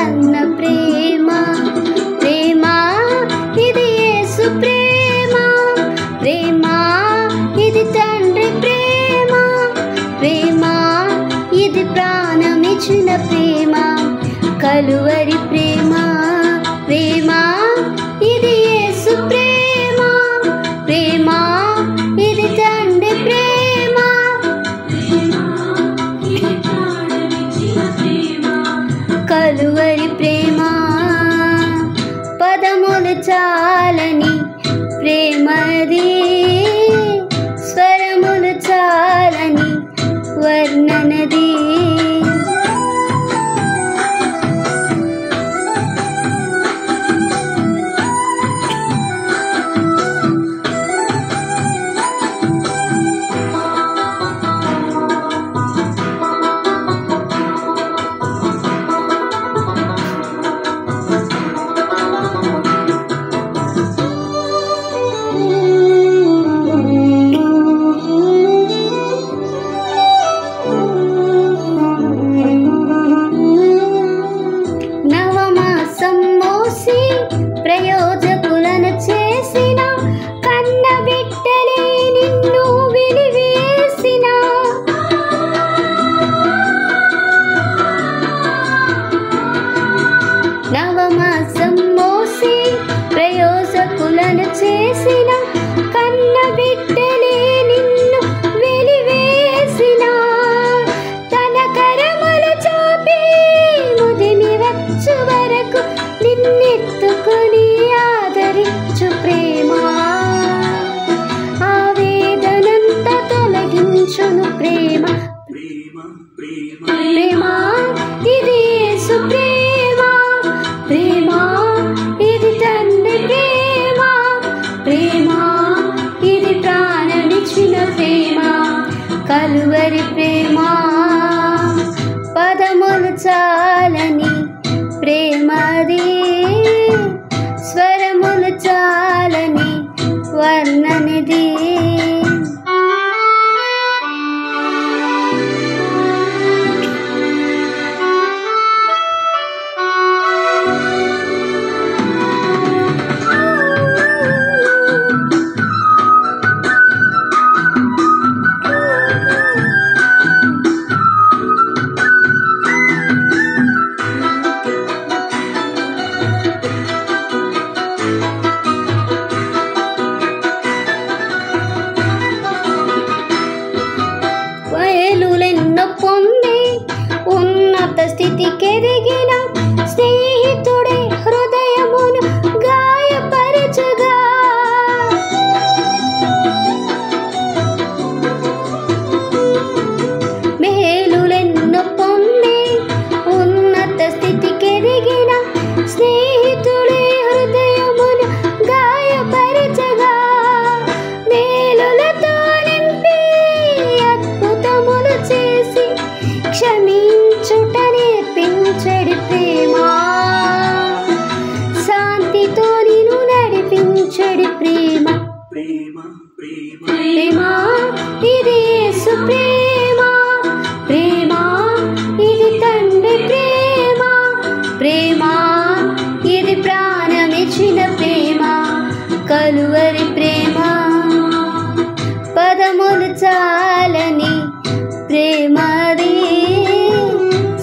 కన్న ప్రేమ ప్రేమ ఇది యేసు ప్రేమ ప్రేమ ఇది తండ్రి ప్రేమ ప్రేమ ఇది ప్రాణమిచ్చిన ప్రేమ కలువరి ప్రేమ ప్రేమ ఇది యేసు ప్రేమ ప్రేమ ఇది తండ్రి ప్రేమ కలువరి ప్రేమ పదములు చాలని ప్రేమది స్వరములు చాలని వర్ణనది ప్రయోజకులను చేసిన కన్న బిడ్డలే నిన్ను వెలివేసిన నవమాసం మోసి ప్రయోజకులను చేసిన కన్న బిడ్డలే నిన్ను వెలివేసిన తన కరములు చాపి ముదిమి వచ్చు వరకు నిన్నెత్తుకొని ఆదరించు ప్రేమ ఆవేదనంత తొలగించును ప్రేమ ప్రేమ ఇది యేసు ప్రేమ ప్రేమ ఇది తండ్రి ప్రేమ ప్రేమ ఇది ప్రాణమిచ్చిన ప్రేమ కలువరి ప్రేమ పదములు చాలని ప్రేమది స్వరములు చాలని వర్ణనది పొంది ఉన్నత స్థితికెదిగిన స్నేహితుడే హృదయమును గాయపరచగా మేలులెన్నో పొంది ఉన్నత స్థితికెదిగిన స్నేహితుడే హృదయమును గాయపరచగా మేలులతో నింపి అద్భుతములు చేసి క్షమించుట నేర్పించడి ప్రేమ శాంతితో నిన్ను నడిపించడి ప్రేమ ప్రేమ ఇది యేసు ప్రేమ ప్రేమ ఇది తండ్రి ప్రేమ ప్రేమ ఇది ప్రాణమిచ్చిన ప్రేమ కలువరి ప్రేమ పదములు చాలని ప్రేమది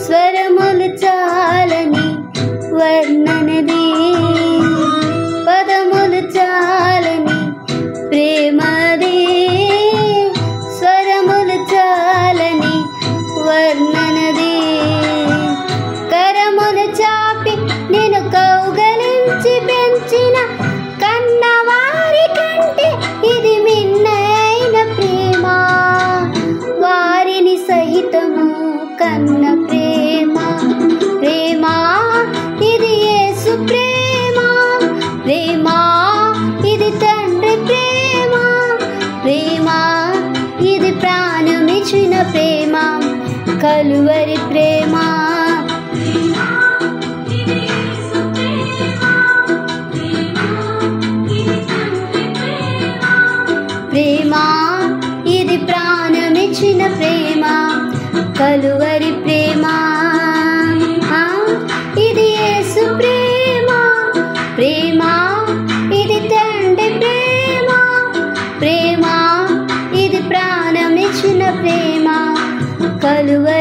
స్వరములు చాలని వర్ణనది పదములు చాలని ప్రేమది స్వరములు చాలని వర్ణనది కరములు చాపి నేను కౌగలించి పెంచిన కన్నవారి కంటే ఇది మిన్నైన ప్రేమ వారిని సహితము కన్న ప్రేమ ప్రేమ ఇది యేసు ప్రేమ ప్రేమ ఇది తండ్రి ప్రేమ ప్రేమ ఇది ప్రాణమిచ్చిన ప్రేమ కలువరి ప్రేమ ప్రేమ ఇది ప్రాణమిచ్చిన ప్రేమ కలువరి ప్రేమ ఇది ప్రేమ కలువరి